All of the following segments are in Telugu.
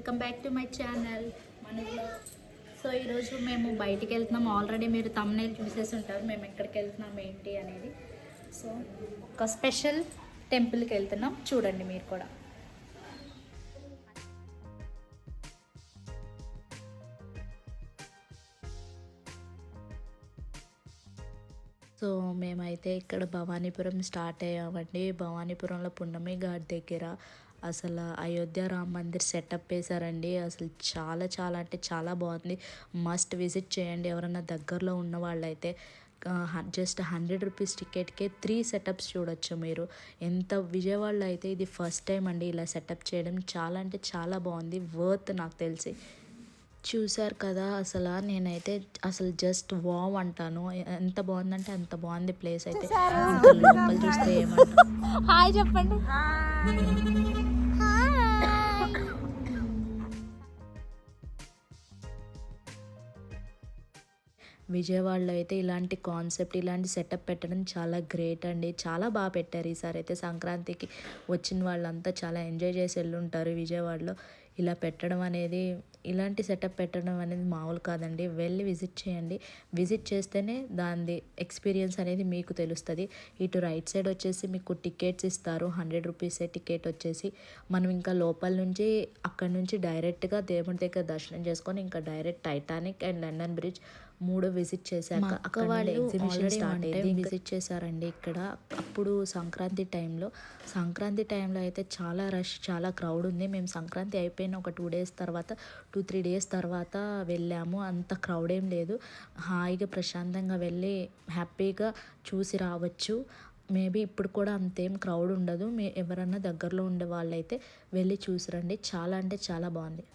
Welcome back to my channel మనలో. సో ఈరోజు మేము బయటికి వెళ్తున్నాం. ఆల్రెడీ మీరు thumbnail చూసేసి ఉంటారు మేము ఎక్కడికి వెళ్తున్నాం ఏంటి అనేది. సో ఒక స్పెషల్ టెంపుల్కి వెళ్తున్నాం, చూడండి మీరు కూడా. సో మేమైతే ఇక్కడ భవానీపురం స్టార్ట్ అయ్యామండి. భవానీపురంలో పున్నమి ఘాట్ దగ్గర అసలు అయోధ్య రామ్ మందిర్ సెటప్ వేశారండి. అసలు చాలా చాలా అంటే చాలా బాగుంది. మస్ట్ విజిట్ చేయండి ఎవరన్నా దగ్గరలో ఉన్న వాళ్ళైతే. జస్ట్ 100 రూపీస్ టికెట్కే 3 సెటప్స్ చూడొచ్చు మీరు. విజయవాడలో అయితే ఇది ఫస్ట్ టైం అండి ఇలా సెటప్ చేయడం. చాలా అంటే చాలా బాగుంది, వర్త్ నాకు తెలిసి. చూసారు కదా, నేనైతే జస్ట్ వావ్ అంటాను. ఎంత బాగుందంటే అంత బాగుంది ప్లేస్ అయితే. ఇంకా లోపల చూస్తే ఏమంటారు. హాయ్ చెప్పండి. విజయవాడలో అయితే ఇలాంటి కాన్సెప్ట్, ఇలాంటి సెటప్ పెట్టడం చాలా గ్రేట్ అండి. చాలా బాగా పెట్టారు ఈసారి అయితే. సంక్రాంతికి వచ్చిన వాళ్ళంతా చాలా ఎంజాయ్ చేసి వెళ్ళుంటారు విజయవాడలో. ఇలా పెట్టడం అనేది, ఇలాంటి సెటప్ పెట్టడం అనేది మామూలు కాదండి. వెళ్ళి విజిట్ చేయండి. విజిట్ చేస్తేనే దాని ఎక్స్పీరియన్స్ అనేది మీకు తెలుస్తుంది. ఇటు రైట్ సైడ్ వచ్చేసి మీకు టికెట్స్ ఇస్తారు. 100 రూపీసే టికెట్ వచ్చేసి. మనం ఇంకా లోపల నుంచి అక్కడ నుంచి డైరెక్ట్గా దేవుడి దగ్గర దర్శనం చేసుకొని ఇంకా direct Titanic and London bridge 3 visit చేశాక అక్కడ వాళ్ళు ఎగ్జిబిషన్ స్టార్ట్ అయ్యింది. విజిట్ చేశారండి ఇక్కడ. అప్పుడు సంక్రాంతి టైంలో అయితే చాలా రష్, చాలా క్రౌడ్ ఉంది. మేము సంక్రాంతి అయిపోయిన ఒక 2-3 డేస్ తర్వాత వెళ్ళాము. అంత క్రౌడ్ ఏం లేదు. హాయిగా ప్రశాంతంగా వెళ్ళి హ్యాపీగా చూసి రావచ్చు. మేబీ ఇప్పుడు కూడా అంతేం క్రౌడ్ ఉండదు. ఎవరన్నా దగ్గరలో ఉండే వాళ్ళైతే వెళ్ళి చూసిరండి. చాలా అంటే చాలా బాగుంది.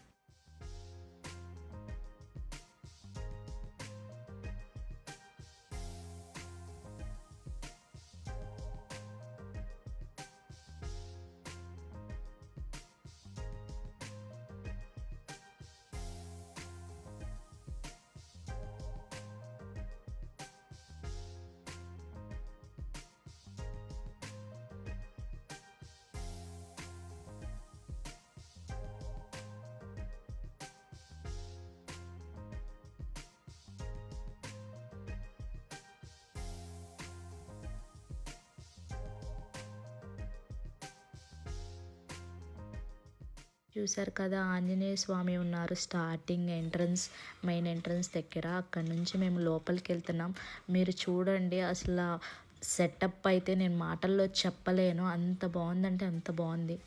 చూసారు కదా, ఆంజనేయ స్వామి ఉన్నారు స్టార్టింగ్ మెయిన్ ఎంట్రన్స్ దగ్గర. అక్కడ నుంచి మేము లోపలికి వెళ్తున్నాం. మీరు చూడండి, సెటప్ అయితే నేను మాటల్లో చెప్పలేను. అంత బాగుందంటే అంత బాగుంది.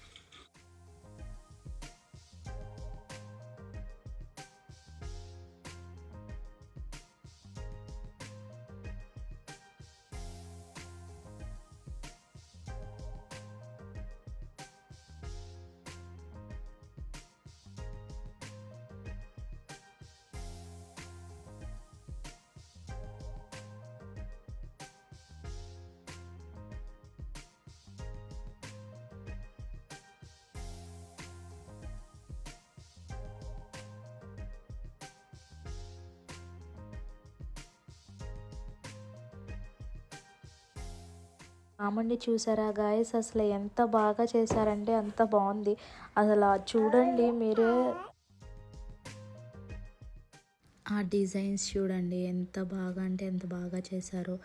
రాముడిని చూసారా గాయస్, ఎంత బాగా చేశారంటే అంత బాగుంది. చూడండి మీరే, ఆ డిజైన్స్ చూడండి ఎంత బాగా అంటే ఎంత బాగా చేశారో.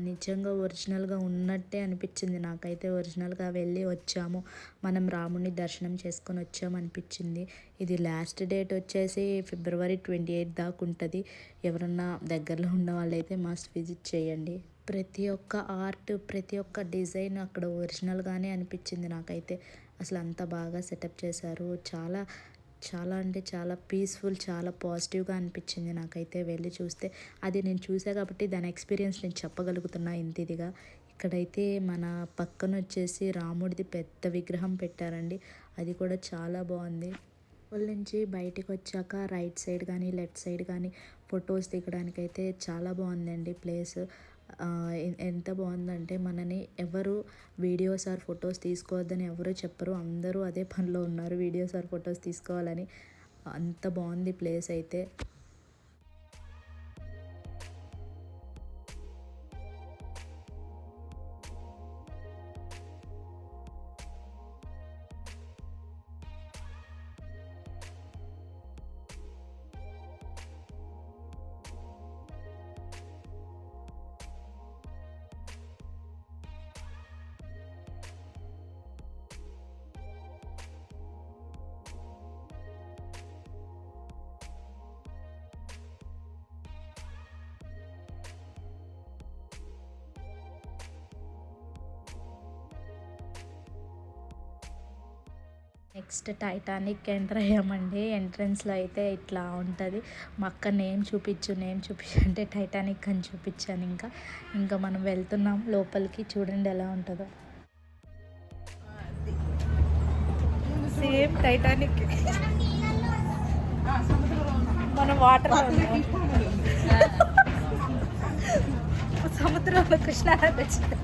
నిజంగా ఒరిజినల్గా ఉన్నట్టే అనిపించింది నాకైతే. ఒరిజినల్గా వెళ్ళి వచ్చాము, మనం రాముడిని దర్శనం చేసుకొని వచ్చాము అనిపించింది. ఇది లాస్ట్ డేట్ వచ్చేసి February 28 దాకా ఉంటుంది. ఎవరన్నా దగ్గరలో ఉన్న వాళ్ళైతే మస్ట్ విజిట్ చేయండి. ప్రతి ఒక్క ఆర్ట్, ప్రతి ఒక్క డిజైన్ అక్కడ ఒరిజినల్గానే అనిపించింది నాకైతే. అంత బాగా సెటప్ చేశారు. చాలా చాలా అంటే చాలా పీస్ఫుల్, చాలా పాజిటివ్గా అనిపించింది నాకైతే వెళ్ళి చూస్తే. అది నేను చూసా కాబట్టి దాని ఎక్స్పీరియన్స్ నేను చెప్పగలుగుతున్నా ఇంత ఇదిగా. ఇక్కడైతే మన పక్కన వచ్చేసి రాముడిది పెద్ద విగ్రహం పెట్టారండి. అది కూడా చాలా బాగుంది. వాళ్ళ నుంచి బయటికి వచ్చాక రైట్ సైడ్ కానీ లెఫ్ట్ సైడ్ కానీ ఫొటోస్ దిగడానికైతే చాలా బాగుందండి ప్లేస్. ఎంత బాగుందంటే మనని ఎవరు వీడియోస్ ఆర్ ఫొటోస్ తీసుకోవద్దని ఎవరు చెప్పరు. అందరూ అదే పనిలో ఉన్నారు, వీడియోస్ ఆర్ ఫొటోస్ తీసుకోవాలని. అంత బాగుంది ప్లేస్ అయితే. నెక్స్ట్ టైటానిక్ ఎంటర్ అయ్యామండి. ఎంట్రన్స్‌లో అయితే ఇట్లా ఉంటది. మా అక్క నేమ్ చూపించు, నేమ్ చూపించు అంటే టైటానిక్ అని చూపించాను ఇంకా. ఇంకా మనం వెళ్తున్నాం లోపలికి. చూడండి ఎలా ఉంటదో. Same Titanic. మనం వాటర్‌లో ఉన్నాం. సముద్రంలో కృష్ణానది వచ్చింది.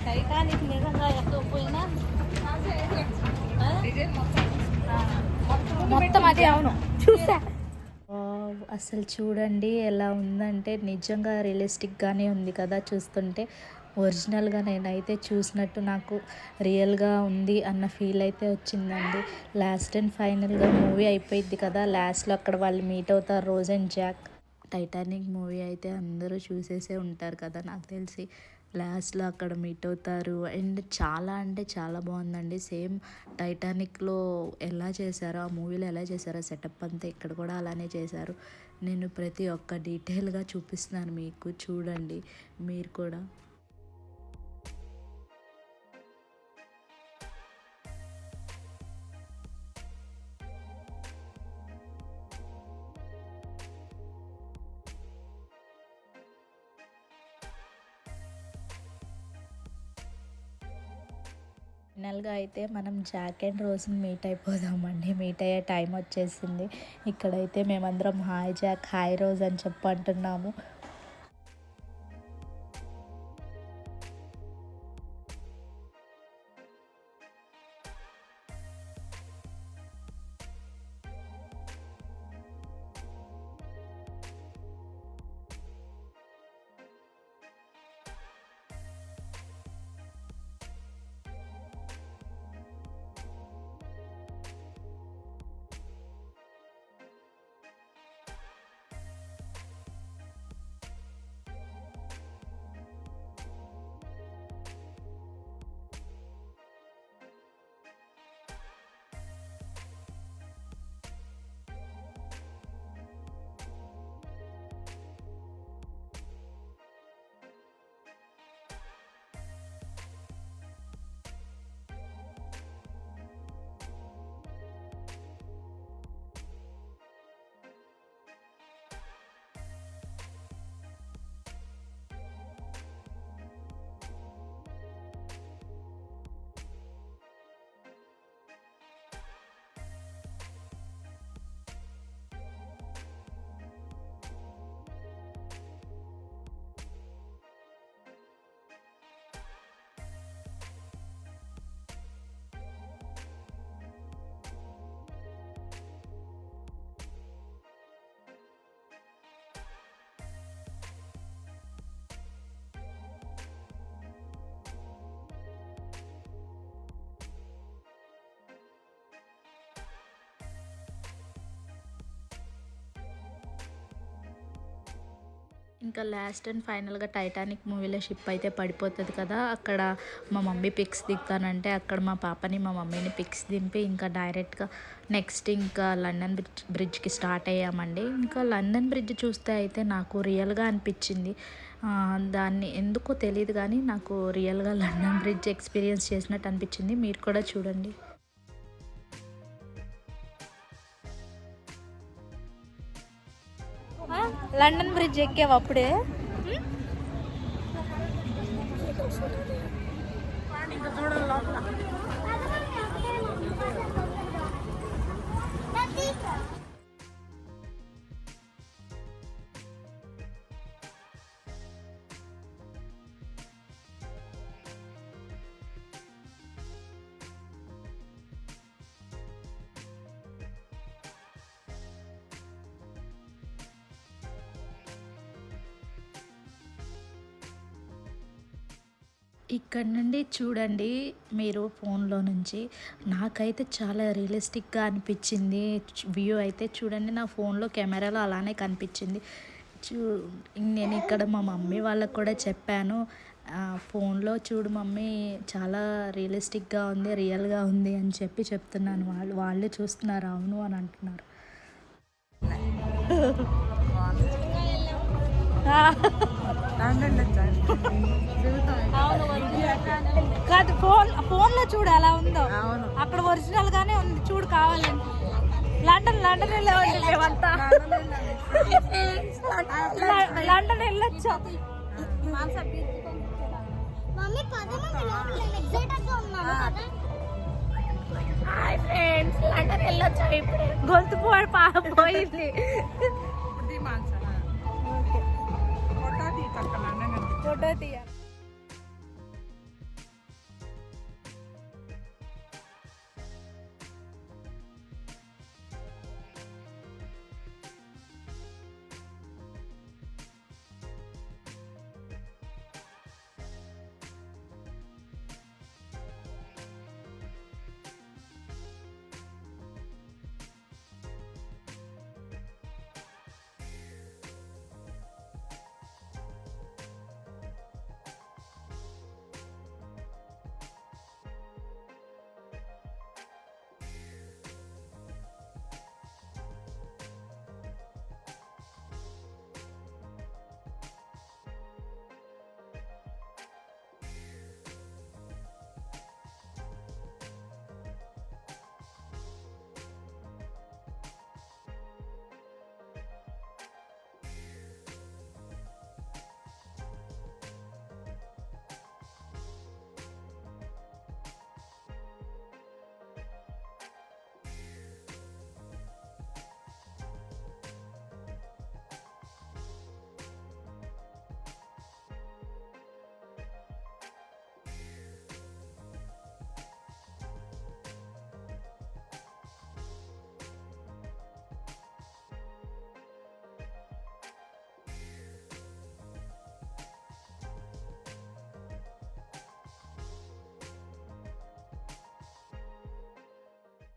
టైటానిక్ నిజంగా ఎక్కకపోయినా మొత్తం అదే. అవును, చూసా. అసలు చూడండి ఎలా ఉందంటే నిజంగా రియలిస్టిక్గానే ఉంది కదా చూస్తుంటే. ఒరిజినల్గా నేనైతే చూసినట్టు నాకు రియల్గా ఉంది అన్న ఫీల్ అయితే వచ్చిందండి. లాస్ట్ అండ్ ఫైనల్గా మూవీ అయిపోయింది కదా, లాస్ట్లో అక్కడ వాళ్ళు మీట్ అవుతారు, rose and Jack. Titanic movie అయితే అందరూ చూసేసే ఉంటారు కదా నాకు తెలిసి. లాస్ట్లో అక్కడ మీట్ అవుతారు అండ్ చాలా అంటే చాలా బాగుందండి. సేమ్ టైటానిక్లో ఎలా చేశారో, ఆ మూవీలో ఎలా చేశారో సెటప్ అంతా ఇక్కడ కూడా అలానే చేశారు. నేను ప్రతి ఒక్క డీటెయిల్గా చూపిస్తున్నాను మీకు, చూడండి మీరు కూడా. ఫైనల్గా అయితే మనం జాక్ అండ్ రోజ్ని మీట్ అయిపోదామండి. మీట్ అయ్యే టైం వచ్చేసింది. ఇక్కడైతే మేమందరం హాయ్ జాక్, హాయ్ రోజ్ అని చెప్పంటున్నాము. ఇంకా లాస్ట్ అండ్ ఫైనల్గా టైటానిక్ మూవీలో షిప్ అయితే పడిపోతుంది కదా, అక్కడ మా మమ్మీ పిక్స్ దిగుతానంటే అక్కడ మా పాపని మా మమ్మీని పిక్స్ దింపి ఇంకా డైరెక్ట్గా నెక్స్ట్ ఇంకా లండన్ బ్రిడ్జ్కి స్టార్ట్ అయ్యామండి. ఇంకా లండన్ బ్రిడ్జ్ చూస్తే అయితే నాకు రియల్గా అనిపించింది. దాన్ని ఎందుకో తెలియదు కానీ నాకు రియల్గా లండన్ బ్రిడ్జ్ ఎక్స్పీరియన్స్ చేసినట్టు అనిపించింది. మీరు కూడా చూడండి. లండన్ బ్రిడ్జ్ ఎక్కావు అప్పుడే. ఇక్కడ నుండి చూడండి మీరు ఫోన్లో నుంచి, నాకైతే చాలా రియలిస్టిక్గా అనిపించింది. వ్యూ అయితే చూడండి, నా ఫోన్లో కెమెరాలో అలానే కనిపించింది. నేను ఇక్కడ మా మమ్మీ వాళ్ళకు కూడా చెప్పాను, ఫోన్లో చూడు మమ్మీ చాలా రియలిస్టిక్గా ఉంది, రియల్గా ఉంది అని చెప్తున్నాను. వాళ్ళు చూస్తున్నారు అవును అని అంటున్నారు. అవును ఒరిజినల్ కాదు, ఫోన్లో చూడు ఎలా ఉందో. అక్కడ ఒరిజినల్ గానే ఉంది చూడు, కావాలండి. లండన్ వెళ్ళామండి మేమంతా. లండన్ వెళ్ళొచ్చు. హాయ్ ఫ్రెండ్స్, లండన్ వెళ్ళొచ్చు. ఇప్పుడు గొంతు పోయింది. ఫోటో తీయాలి.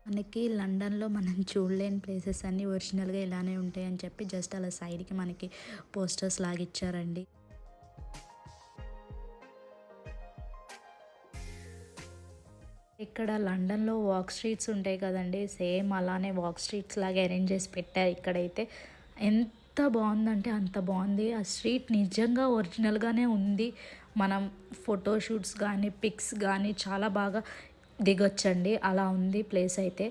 మనకి లండన్లో మనం చూడలేని ప్లేసెస్ అన్నీ ఒరిజినల్గా ఇలానే ఉంటాయని చెప్పి జస్ట్ అలా సైడ్కి మనకి పోస్టర్స్ లాగిచ్చారండి. ఇక్కడ లండన్లో వాక్ స్ట్రీట్స్ ఉంటాయి కదండి, సేమ్ అలానే వాక్ స్ట్రీట్స్ లాగా అరేంజ్ చేసి పెట్టారు. ఇక్కడైతే ఎంత బాగుందంటే అంత బాగుంది. ఆ స్ట్రీట్ నిజంగా ఒరిజినల్గానే ఉంది. మనం ఫోటోషూట్స్ కానీ పిక్స్ కానీ చాలా బాగా దిగొచ్చండి. అలా ఉంది ప్లేస్ అయితే.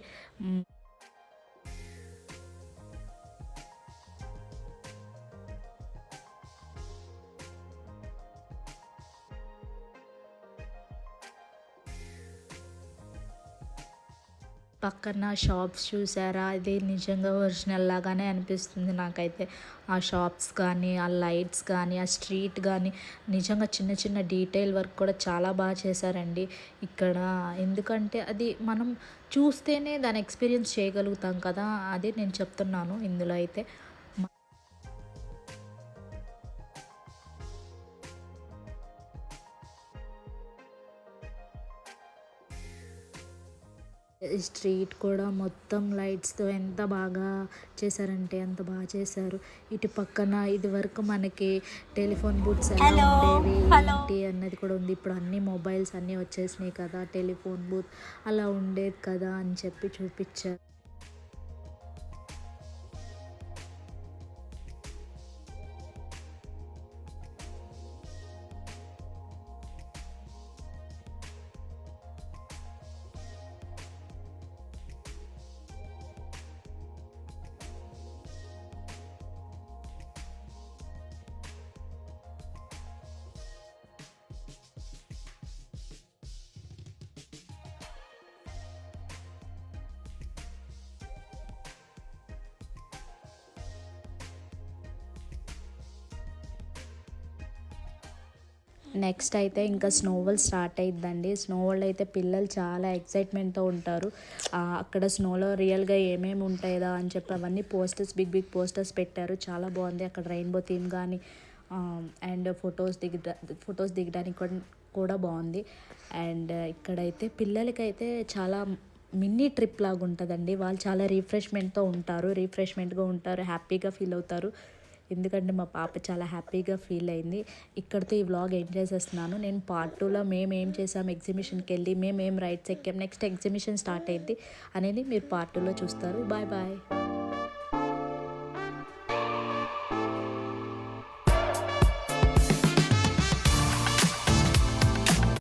పక్కన షాప్స్ చూసారా, అది నిజంగా ఒరిజినల్ లాగానే అనిపిస్తుంది నాకైతే. ఆ షాప్స్ కానీ, ఆ లైట్స్ కానీ, ఆ స్ట్రీట్ కానీ నిజంగా చిన్న చిన్న డీటెయిల్ వర్క్ కూడా చాలా బాగా చేశారండి ఇక్కడ. ఎందుకంటే అది మనం చూస్తేనే దాని ఎక్స్పీరియన్స్ చేయగలుగుతాం కదా, అదే నేను చెప్తున్నాను ఇందులో అయితే. స్ట్రీట్ కూడా మొత్తం లైట్స్తో ఎంత బాగా చేశారంటే అంత బాగా చేశారు. ఇటు పక్కన ఇది వరకు మనకి టెలిఫోన్ బూత్స్ ఎలా ఉండేవి ఏంటి అన్నది కూడా ఉంది. ఇప్పుడు అన్ని మొబైల్స్ అన్నీ వచ్చేసినాయి కదా, టెలిఫోన్ బూత్ అలా ఉండేది కదా అని చెప్పి చూపించారు. నెక్స్ట్ అయితే ఇంకా స్నో వరల్డ్ స్టార్ట్ అయిద్దండి. స్నో వరల్డ్ అయితే పిల్లలు చాలా ఎక్సైట్మెంట్తో ఉంటారు. అక్కడ స్నోలో రియల్గా ఏమేమి ఉంటాయా అని చెప్పి అవన్నీ పోస్టర్స్, బిగ్ బిగ్ పోస్టర్స్ పెట్టారు. చాలా బాగుంది. అక్కడ రెయిన్బో థీమ్ కానీ అండ్ ఫొటోస్ దిగడానికి కూడా బాగుంది. అండ్ ఇక్కడైతే పిల్లలకైతే చాలా మినీ ట్రిప్ లాగా ఉంటుందండి. వాళ్ళు చాలా రిఫ్రెష్మెంట్గా ఉంటారు, హ్యాపీగా ఫీల్ అవుతారు. ఎందుకంటే మా పాప చాలా హ్యాపీగా ఫీల్ అయింది. ఇక్కడితో ఈ వ్లాగ్ ఎండ్ చేసేస్తున్నాను. నేను పార్ట్ 2లో మేము ఏం చేసాం, ఎగ్జిబిషన్కి వెళ్ళి మేము ఏం రైడ్స్ ఎక్కాం, నెక్స్ట్ ఎగ్జిబిషన్ స్టార్ట్ అయ్యింది అనేది మీరు పార్ట్ 2లో చూస్తారు. Bye bye.